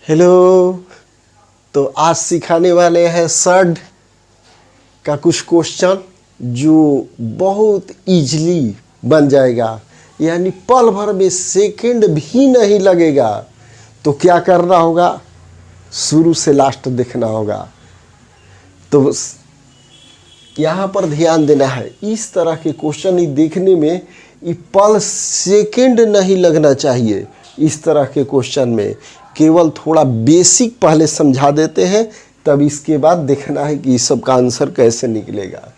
Hello. तो आज सिखाने वाले हैं सर्ड का कुछ क्वेश्चन जो बहुत इजीली बन जाएगा, यानी पल भर में सेकंड भी नहीं लगेगा। तो क्या करना होगा, शुरू से लास्ट देखना होगा। तो यहाँ पर ध्यान देना है, इस तरह के क्वेश्चन ही देखने में ये पल सेकंड नहीं लगना चाहिए। इस तरह के क्वेश्चन में केवल थोड़ा बेसिक पहले समझा देते हैं, तब इसके बाद देखना है कि इस सब का आंसर कैसे निकलेगा।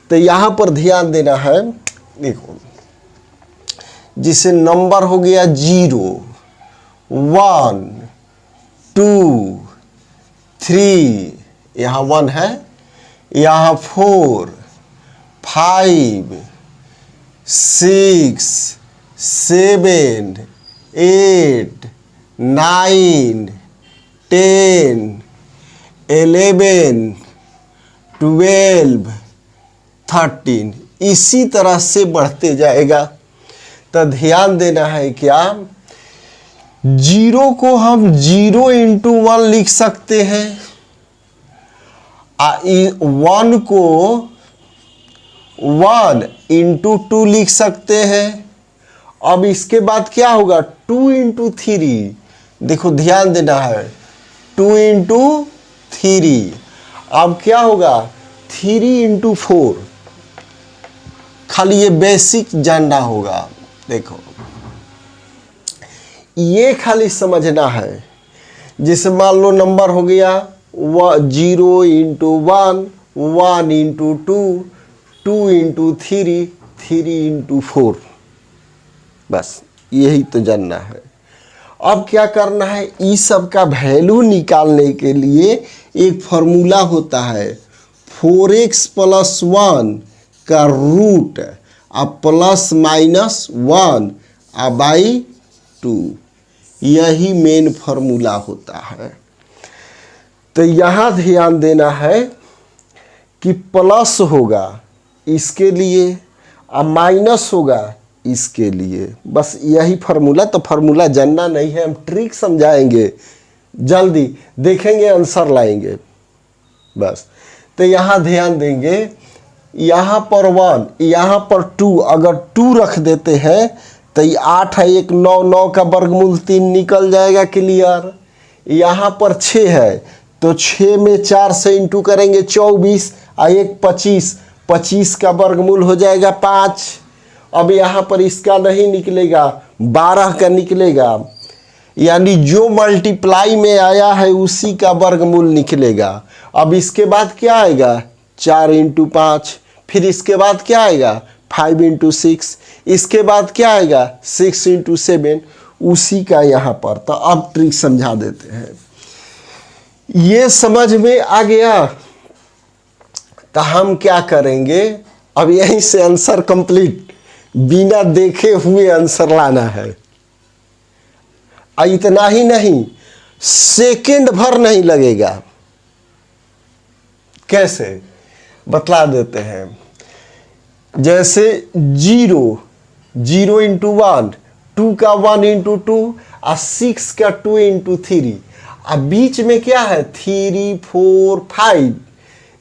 तो यहाँ पर ध्यान देना है, देखो जिसे नंबर हो गया 0, 1, 2, 3, यहाँ 1 है, यहाँ 4, 5, 6, 7, 8, 9, 10, 11, 12, 13 इसी तरह से बढ़ते जाएगा। तो ध्यान देना है क्या, 0 को हम 0 इंटू 1 लिख सकते हैं, 1 को 1 इंटू 2 लिख सकते हैं। अब इसके बाद क्या होगा, 2 इंटू 3, देखो ध्यान देना है, 2 इंटू 3। अब क्या होगा, 3 इंटू 4। खाली ये बेसिक जानना होगा। देखो ये खाली समझना है। जैसे मान लो नंबर हो गया 0 इंटू 1, 1 इंटू 2, 2 इंटू 3, 3 इंटू 4। बस यही तो जानना है। अब क्या करना है, इस सब का वैल्यू निकालने के लिए एक फॉर्मूला होता है, 4x प्लस 1 का रूट प्लस माइनस 1 बाई 2। यही मेन फॉर्मूला होता है। तो यहाँ ध्यान देना है कि प्लस होगा इसके लिए और माइनस होगा इसके लिए। बस यही फार्मूला। तो फार्मूला जानना नहीं है, हम ट्रिक समझाएंगे, जल्दी देखेंगे, आंसर लाएंगे बस। तो यहाँ ध्यान देंगे, यहाँ पर 1, यहाँ पर 2, अगर 2 रख देते हैं तो ये 8 है, 1 9, 9 का वर्गमूल 3 निकल जाएगा, क्लियर। यहाँ पर 6 है तो 6 में 4 से इंटू करेंगे 24 और 1 25, 25 का वर्गमूल हो जाएगा 5। अब यहाँ पर इसका नहीं निकलेगा, 12 का निकलेगा, यानी जो मल्टीप्लाई में आया है उसी का वर्गमूल निकलेगा। अब इसके बाद क्या आएगा, 4 इंटू 5, फिर इसके बाद क्या आएगा 5 इंटू 6, इसके बाद क्या आएगा 6 इंटू 7, उसी का यहाँ पर। तो अब ट्रिक समझा देते हैं। ये समझ में आ गया तो हम क्या करेंगे, अब यहीं से आंसर कंप्लीट, बिना देखे हुए आंसर लाना है। इतना ही नहीं, सेकंड भर नहीं लगेगा। कैसे बतला देते हैं। जैसे 0 इंटू 1, 2 का 1 इंटू 2 और 6 का 2 इंटू 3, और बीच में क्या है 3 4 5,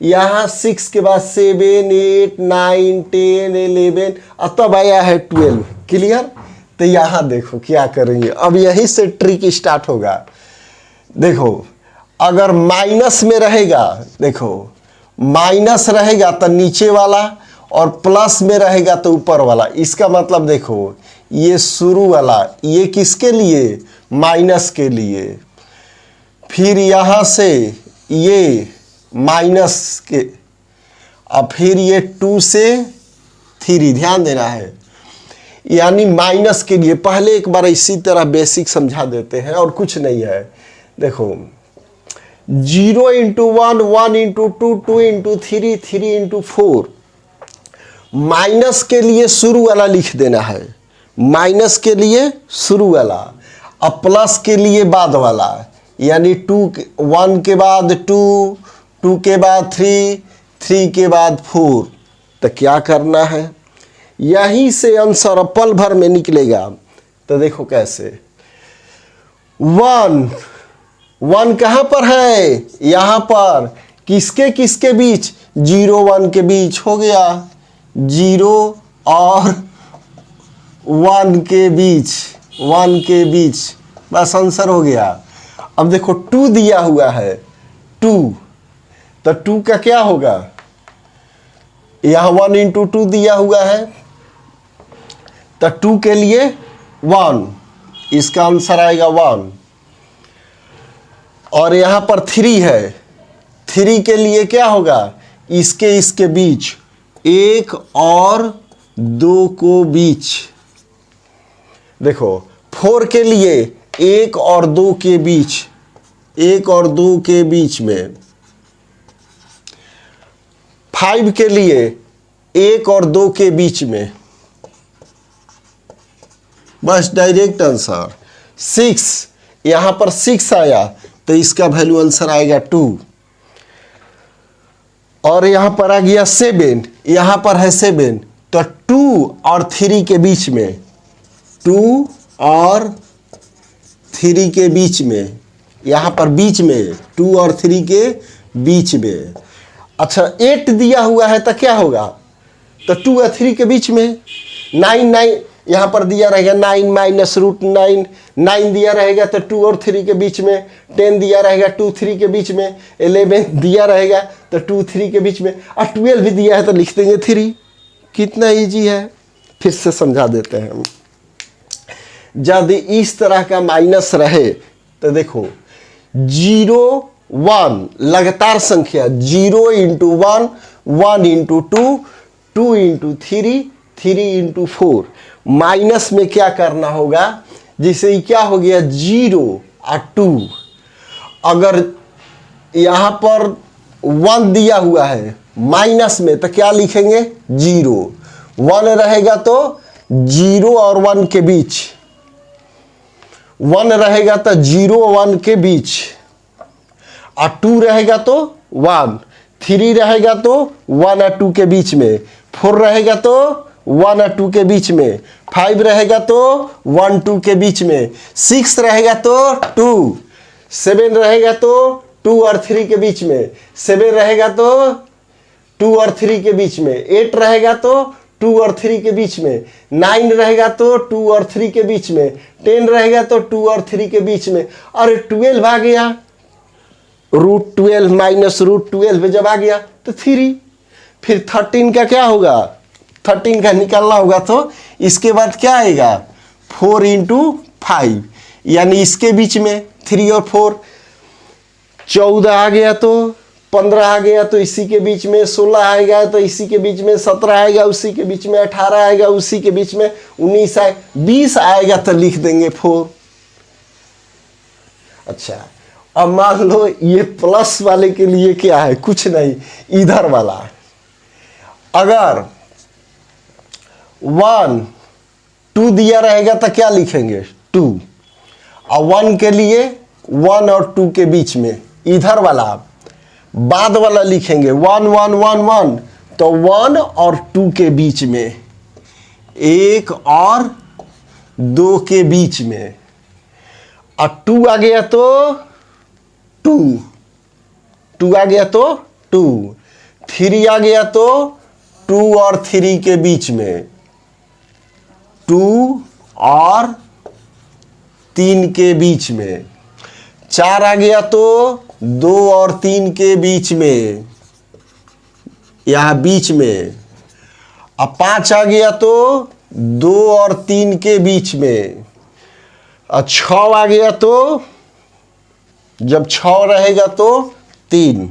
यहाँ 6 के बाद 7 8 9 10 11 और तब आया है 12, क्लियर। तो यहाँ देखो क्या करेंगे, अब यहीं से ट्रिक स्टार्ट होगा। देखो अगर माइनस में रहेगा, देखो माइनस रहेगा तो नीचे वाला, और प्लस में रहेगा तो ऊपर वाला। इसका मतलब देखो ये शुरू वाला, ये किसके लिए, माइनस के लिए। फिर यहाँ से ये माइनस के, और फिर ये 2 से 3, ध्यान देना है, यानी माइनस के लिए। पहले एक बार इसी तरह बेसिक समझा देते हैं, और कुछ नहीं है। देखो 0 into 1, 1 into 2, 2 into 3, 3 into 4। Minus के लिए शुरू वाला लिख देना है, माइनस के लिए शुरू वाला, और प्लस के लिए बाद वाला, यानी 1 के बाद 2, 2 के बाद 3, 3 के बाद 4। तो क्या करना है, यहीं से आंसर पल भर में निकलेगा। तो देखो कैसे, 1 1 कहाँ पर है, यहाँ पर। किसके किसके बीच, 0 1 के बीच हो गया, 0 और 1 के बीच, 1 के बीच, बस आंसर हो गया। अब देखो 2 दिया हुआ है, 2, तो 2 का क्या होगा, यहाँ 1 इंटू 2 दिया हुआ है, तो 2 के लिए 1, इसका आंसर आएगा 1। और यहाँ पर 3 है, 3 के लिए क्या होगा, इसके बीच, 1 और 2 को बीच। देखो 4 के लिए 1 और 2 के बीच, 1 और 2 के बीच में। 5 के लिए 1 और 2 के बीच में, बस डायरेक्ट आंसर। 6, यहां पर 6 आया तो इसका वैल्यू आंसर आएगा 2। और यहां पर आ गया 7, यहां पर है 7, तो 2 और 3 के बीच में, 2 और 3 के बीच में, यहां पर बीच में 2 और 3 के बीच में। अच्छा 8 दिया हुआ है तो क्या होगा, तो 2 और 3 के बीच में। 9 यहाँ पर दिया रहेगा 9 माइनस रूट 9, 9 दिया रहेगा तो 2 और 3 के बीच में। 10 दिया रहेगा 2 3 के बीच में। 11 दिया रहेगा तो 2 3 के बीच में। और 12 भी दिया है तो लिख देंगे 3। कितना इजी है, फिर से समझा देते हैं हम। यदि इस तरह का माइनस रहे तो देखो 0 1 लगातार संख्या, 0 into 1, 1 into 2, 2 into 3, 3 into 4। Minus में क्या करना होगा, जैसे क्या हो गया 0 और 2। अगर यहाँ पर 1 दिया हुआ है माइनस में तो क्या लिखेंगे 0। 1 रहेगा तो 0 और 1 के बीच, 1 रहेगा तो 0 1 के बीच, और 2 रहेगा तो 1, 3 रहेगा तो 1 और 2 के बीच में, 4 रहेगा तो 1 और 2 के बीच में, 5 रहेगा तो 1 2 के बीच में, 6 रहेगा तो 2, 7 रहेगा तो 2 और 3 के बीच में, 7 रहेगा तो 2 और 3 के बीच में, 8 रहेगा तो 2 और 3 के बीच में, 9 रहेगा तो 2 और 3 के बीच में, 10 रहेगा तो 2 और 3 के बीच में। और 12 आ गया, रूट 12 माइनस रूट 12 जब आ गया तो 3। फिर 13 का क्या होगा, 13 का निकालना होगा तो इसके बाद क्या आएगा 4 इंटू 5, यानी इसके बीच में 3 और 4। 14 आ गया तो 15 आ गया तो इसी के बीच में, 16 आएगा तो इसी के बीच में, 17 आएगा उसी के बीच में, 18 आएगा उसी के बीच में, 19 आएगा, 20 आएगा तो लिख देंगे 4। अच्छा अब मान लो ये प्लस वाले के लिए क्या है, कुछ नहीं, इधर वाला। अगर 1 2 दिया रहेगा तो क्या लिखेंगे 2, और 1 के लिए 1 और 2 के बीच में, इधर वाला बाद वाला लिखेंगे 1 1 1 1, तो 1 और 2 के बीच में, 1 और 2 के बीच में, और 2 आ गया तो 2 आ गया तो 2, 3 आ गया तो 2 और 3 के बीच में, 2 और 3 के बीच में, 4 आ गया तो 2 और 3 के बीच में, यहां बीच में, अब 5 आ गया तो 2 और 3 के बीच में, और 6 आ गया तो, जब 6 रहेगा तो 3,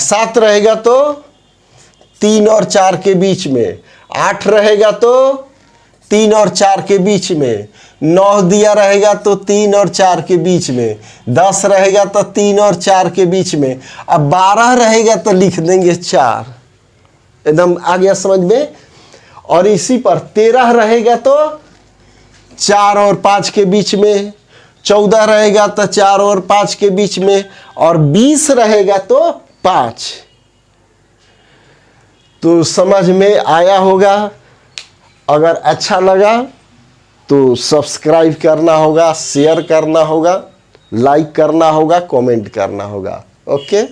7 रहेगा तो 3 और 4 के बीच में, 8 रहेगा तो 3 और 4 के बीच में, 9 दिया रहेगा तो 3 और 4 के बीच में, 10 रहेगा तो 3 और 4 के बीच में, अब 12 रहेगा तो लिख देंगे 4। एकदम आ गया समझ में। और इसी पर 13 रहेगा तो 4 और 5 के बीच में, 14 रहेगा तो 4 और 5 के बीच में, और 20 रहेगा तो 5। तो समझ में आया होगा। अगर अच्छा लगा तो सब्सक्राइब करना होगा, शेयर करना होगा। लाइक करना होगा, कमेंट करना होगा। ओके।